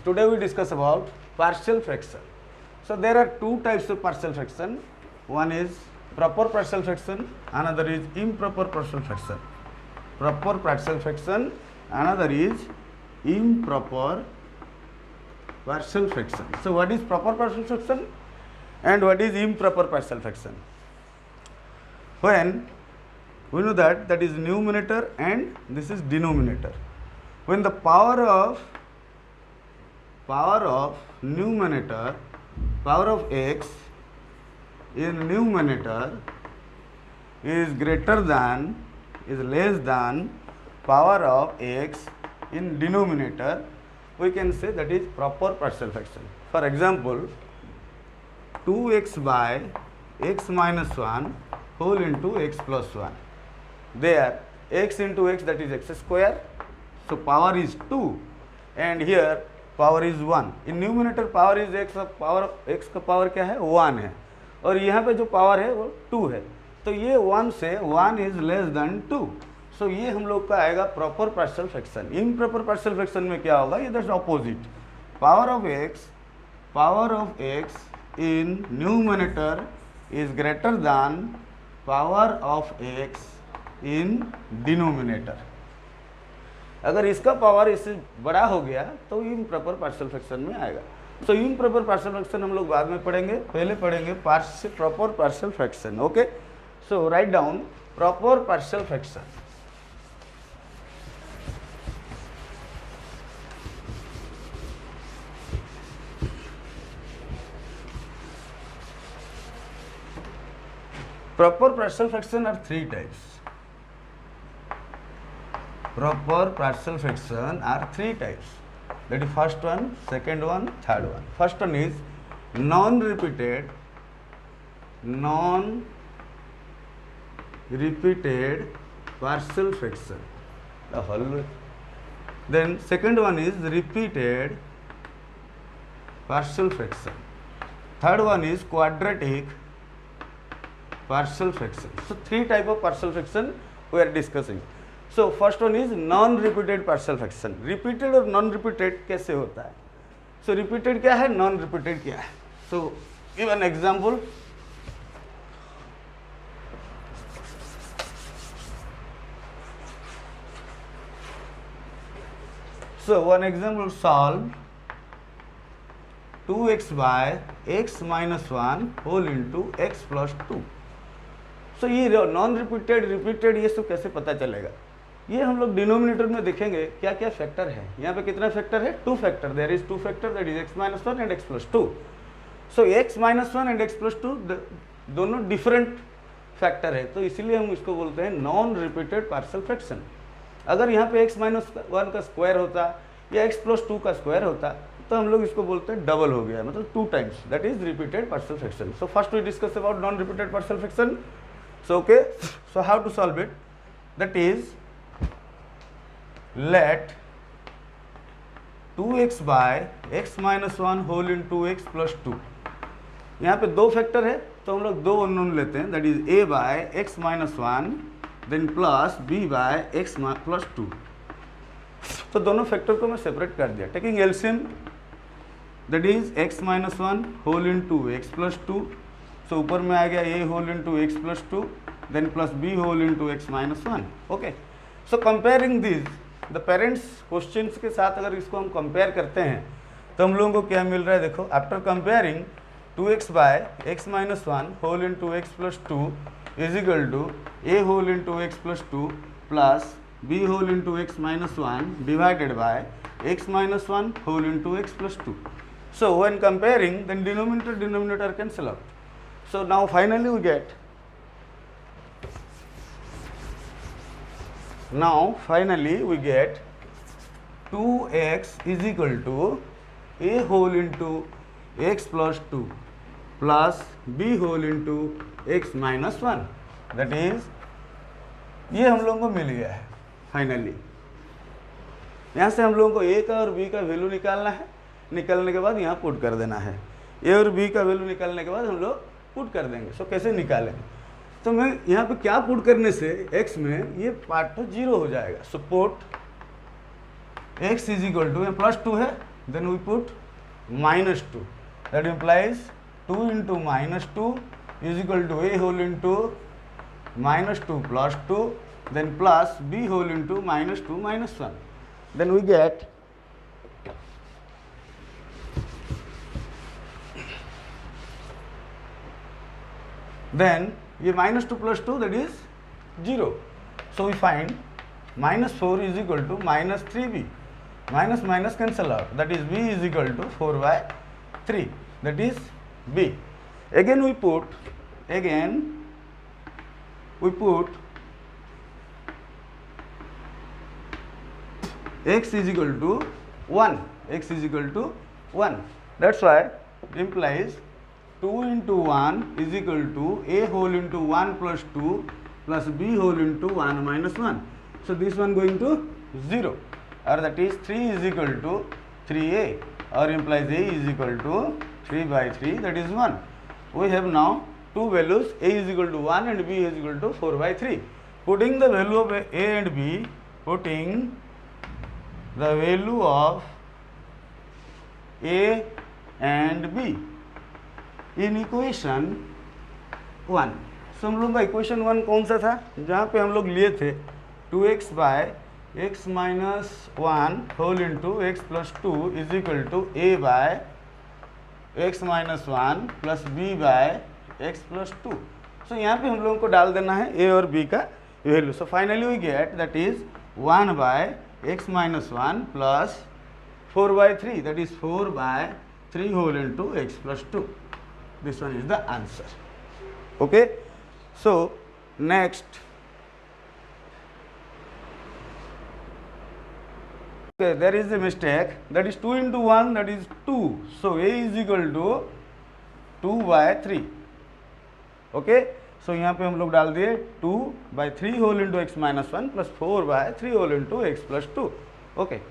Today we discuss about partial fraction. So there are two types of partial fraction. One is proper partial fraction, another is improper partial fraction. Proper partial fraction, another is improper partial fraction. So what is proper partial fraction and what is improper partial fraction? When we know that is numerator and this is denominator. When the power of numerator, power of x in numerator is greater than, is less than power of x in denominator, we can say that is proper partial fraction. For example, 2x by x minus 1 whole into x plus 1. There x into x, that is x square, so power is 2 and here power is 1. In numerator power is x, power of x का power क्या है 1 है और यहाँ पे जो power है वो 2 है, तो ये 1 से 1 इज लेस देन 2. सो ये हम लोग का आएगा proper partial fraction. Improper partial fraction में क्या होगा, ये that's opposite. Power of x in numerator is greater than power of x in denominator. अगर इसका पावर इससे बड़ा हो गया तो इम्प्रॉपर पार्शियल फ्रैक्शन में आएगा. सो इम्प्रॉपर पार्शियल फ्रैक्शन हम लोग बाद में पढ़ेंगे, पहले पढ़ेंगे proper partial fraction. Okay, so write down proper partial fraction. Proper partial fraction are three types. Proper partial fraction are three types. That is first one, second one, third one. First one is non-repeated partial fraction. The whole. Then second one is repeated partial fraction. Third one is quadratic partial fraction. So three type of partial fraction we are discussing. So first one is non-repeated partial fraction. Repeated और non-repeated कैसे होता है? So repeated क्या है, non-repeated क्या है? So give an example. So one example, solve 2x by x minus 1 whole into x plus 2. सो ये non repeated repeated ये सब कैसे पता चलेगा, ये हम लोग डिनोमिनेटर में देखेंगे क्या क्या फैक्टर है. यहाँ पे कितना फैक्टर है, 2 factor. There is 2 factor, that is x minus 1 and x plus 2. So x minus 1 and x plus 2 दोनों डिफरेंट फैक्टर है, तो इसीलिए हम इसको बोलते हैं नॉन रिपीटेड पार्शियल फ्रैक्शन. अगर यहाँ पे x माइनस 1 का स्क्वायर होता या x प्लस 2 का स्क्वायर होता तो हम लोग इसको बोलते हैं डबल हो गया, मतलब 2 times. That is repeated partial fraction. So first we discuss about non repeated partial fraction. So okay, so how to solve it? That is, let 2x by x minus 1 whole into x plus 2. यहाँ पे 2 factor है तो हम लोग 2 unknown लेते हैं, that is a by x minus 1 then plus b by x plus 2. तो दोनों फैक्टर को मैं सेपरेट कर दिया. Taking LCM, that is x minus 1 whole into x plus 2. सो ऊपर में आ गया a whole into x plus 2 then plus b whole into x minus 1. Okay, so comparing this the parents questions के साथ अगर इसको हम कंपेयर करते हैं तो हम लोगों को क्या मिल रहा है, देखो. After comparing 2x by x minus 1 whole into x plus 2 is equal to a whole into x plus 2 plus b whole into x minus 1 divided by x minus 1 whole into x plus 2. So when comparing then denominator cancel out. So now finally we get, get 2x is equal to a whole into x plus 2 plus b whole into x minus 1. That is, ये हम लोगों को मिल गया है finally. यहाँ से हम लोगों को a का और b का वैल्यू निकालना है. निकालने के बाद यहाँ पुट कर देना है. a और b का वैल्यू निकालने के बाद हम लोग पुट कर देंगे. सो कैसे निकालेंगे, तो मैं यहाँ पे क्या पुट करने से x में ये पार्ट तो 0 हो जाएगा. So put x is equal two plus 2 है then we put minus 2. That implies 2 into minus 2 is equal to a whole into minus 2 plus 2, then plus b whole into minus 2 minus 1. Then we get then a minus 2 plus 2, that is 0. So we find minus 4 is equal to minus 3b. Minus minus cancel out, that is b is equal to 4 by 3, that is b. Again we put x is equal to 1, x is equal to 1. That's why it implies 2 into 1 is equal to a whole into 1 plus 2 plus b whole into 1 minus 1. So this one going to 0, or that is 3 is equal to 3a, or implies a is equal to 3 by 3, that is 1. We have now two values, a is equal to 1 and b is equal to 4 by 3. Putting the value of a and b, putting the value of a and b in equation 1. So हम लोग का equation 1 कौन सा था, जहाँ पे हम लोग लिए थे 2x by x minus 1 whole into x plus 2 is equal to a by x minus 1 plus b by x plus 2. So यहाँ पे हम लोगों को डाल देना है a और b का value. So finally we get that is 1 by x minus 1 plus 4 by 3, that is 4 by 3 whole into x plus 2. This one is the answer. Okay. So next, okay, there is a mistake, that is 2 into 1, that is 2. So a is equal to 2 by 3. Okay. So यहाँ पे हम लोग डाल दिए 2 by 3 whole into x minus 1 plus 4 by 3 whole into x plus 2. Okay.